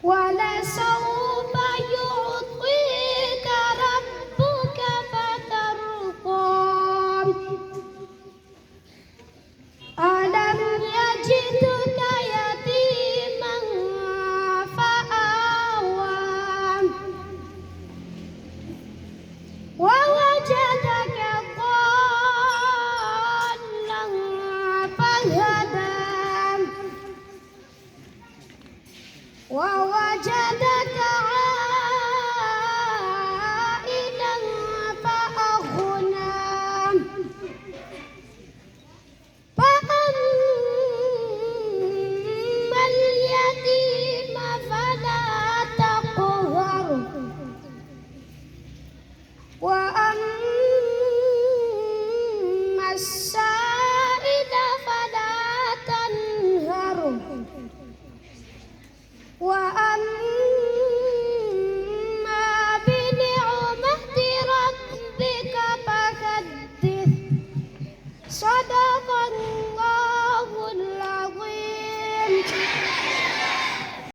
ولسوف يعطيك ربك فترضى ألم يجدك يتيما فآوى ووجدك ضالا فهدى ووجدك عائلا فأغنى فأما اليتيم فلا تقهر وأما السائل فلا تنهر